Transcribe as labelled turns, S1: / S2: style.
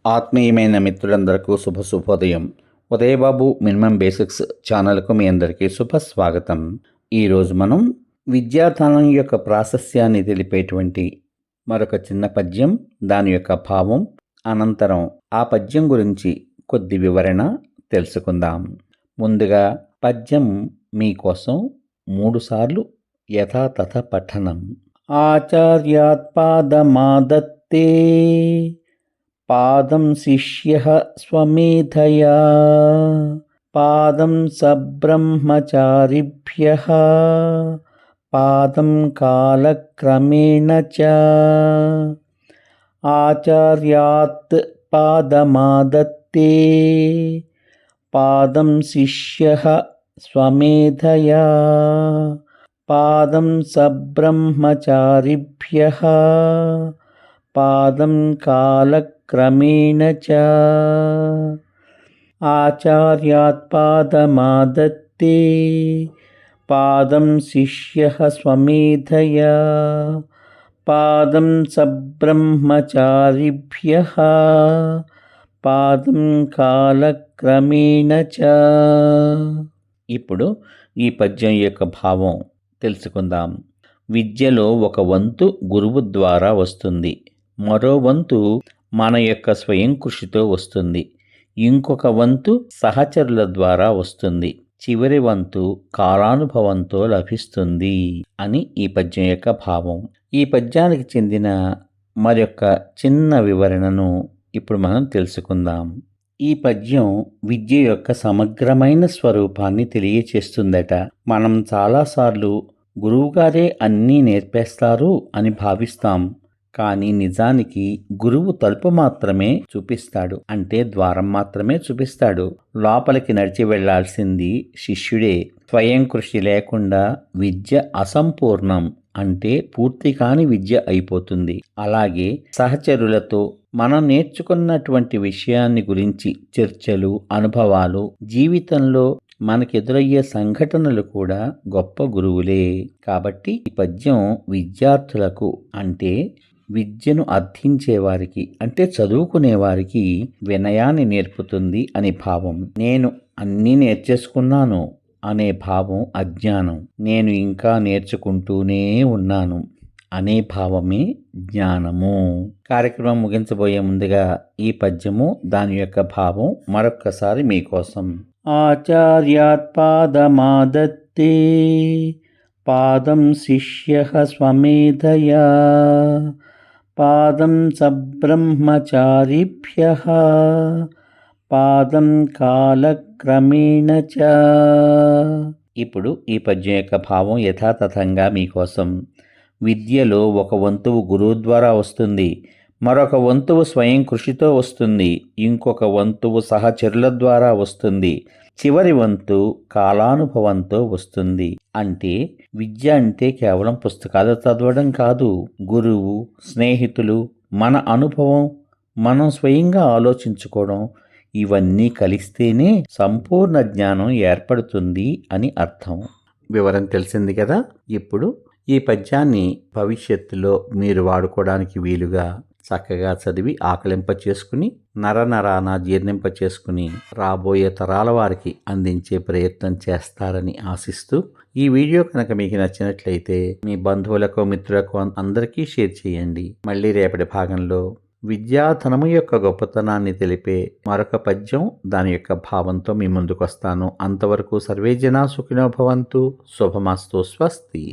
S1: ఆత్మీయమైన మిత్రులందరికీ శుభోదయం. ఉదయబాబు మినిమం బేసిక్స్ ఛానల్కు మీ అందరికీ స్వాగతం. ఈరోజు మనం విద్యాధనం యొక్క ప్రాశస్యాన్ని తెలిపేటువంటి మరొక చిన్న పద్యం, దాని యొక్క భావం, అనంతరం ఆ పద్యం గురించి కొద్ది వివరణ తెలుసుకుందాం. ముందుగా పద్యం మీకోసం 3 సార్లు యథాతథ పఠనం. ఆచార్యాత్పాదమాదత్తే పాదం శిష్యః స్వమేధయా పాదం సబ్రహ్మచారిభ్యః పాదం కాలక్రమేణ చ. ఆచార్యాత్ పాదమాదత్తే పాదం శిష్యః స్వమేధయా పాదం సబ్రహ్మచారిభ్యః పాదం కాలక్రమేణ చ. ఆచార్యాత్ పాదమాదత్తే పాదం శిష్యః స్వమేధయా పాదం సబ్రహ్మచారిభ్యః పాదం కాలక్రమేణ చ. ఇప్పుడు ఈ పద్యం యొక్క భావం తెలుసుకుందాం. విద్యలో ఒక వంతు గురువు ద్వారా వస్తుంది, మరో వంతు మన యొక్క స్వయం కృషితో వస్తుంది, ఇంకొక వంతు సహచరుల ద్వారా వస్తుంది, చివరి వంతు కాలానుభవంతో లభిస్తుంది అని ఈ పద్యం యొక్క భావం. ఈ పద్యానికి చెందిన మరొక చిన్న వివరణను ఇప్పుడు మనం తెలుసుకుందాం. ఈ పద్యం విద్య యొక్క సమగ్రమైన స్వరూపాన్ని తెలియచేస్తుందట. మనం చాలాసార్లు గురువుగారే అన్నీ నేర్పేస్తారు అని భావిస్తాం, కానీ నిజానికి గురువు తలుపు మాత్రమే చూపిస్తాడు, అంటే ద్వారం మాత్రమే చూపిస్తాడు. లోపలికి నడిచి వెళ్లాల్సింది శిష్యుడే. స్వయం కృషి లేకుండా విద్య అసంపూర్ణం, అంటే పూర్తి కాని విద్య అయిపోతుంది. అలాగే సహచరులతో మనం నేర్చుకున్నటువంటి విషయాన్ని గురించి చర్చలు, అనుభవాలు, జీవితంలో మనకెదురయ్యే సంఘటనలు కూడా గొప్ప గురువులే. కాబట్టి ఈ పద్యం విద్యార్థులకు, అంటే విద్యను అర్థించేవారికి, అంటే చదువుకునేవారికి వినయాన్ని నేర్పుతుంది అని భావం. నేను అన్నీ నేర్చేసుకున్నాను అనే భావం అజ్ఞానం. నేను ఇంకా నేర్చుకుంటూనే ఉన్నాను అనే భావమే జ్ఞానము. కార్యక్రమం ముగించబోయే ముందుగా ఈ పద్యము, దాని యొక్క భావం మరొక్కసారి మీకోసం. ఆచార్యాత్ పాదమాదత్తే పాదం శిష్యః స్వమేధయా పాదం సబ్రహ్మచారిభ్యః పాదం కాలక్రమేణ చ. ఇప్పుడు ఈ పద్యం యొక్క భావం యథాతథంగా మీకోసం. విద్యలో ఒక వంతువు గురువు ద్వారా వస్తుంది, మరొక వంతువు స్వయం కృషితో వస్తుంది, ఇంకొక వంతువు సహచరుల ద్వారా వస్తుంది, చివరి వంతు కాలానుభవంతో వస్తుంది. అంటే విద్య అంటే కేవలం పుస్తకాలు చదవడం కాదు. గురువు, స్నేహితులు, మన అనుభవం, మనం స్వయంగా ఆలోచించుకోవడం, ఇవన్నీ కలిస్తేనే సంపూర్ణ జ్ఞానం ఏర్పడుతుంది అని అర్థం. వివరం తెలిసింది కదా. ఇప్పుడు ఈ పద్యాన్ని భవిష్యత్తులో మీరు వాడుకోవడానికి వీలుగా చక్కగా చదివి ఆకలింప చేసుకుని, నరనరాన జీర్ణింప చేసుకుని, రాబోయే తరాల వారికి అందించే ప్రయత్నం చేస్తారని ఆశిస్తూ, ఈ వీడియో కనుక మీకు నచ్చినట్లయితే మీ బంధువులకు, మిత్రులకు అందరికీ షేర్ చేయండి. మళ్ళీ రేపటి భాగంలో విద్యాధనము యొక్క గొప్పతనాన్ని తెలిపే మరొక పద్యం, దాని యొక్క భావంతో మీ ముందుకు వస్తాను. అంతవరకు సర్వే జనా సుఖినో భవంతు. శుభమస్తు. స్వస్తి.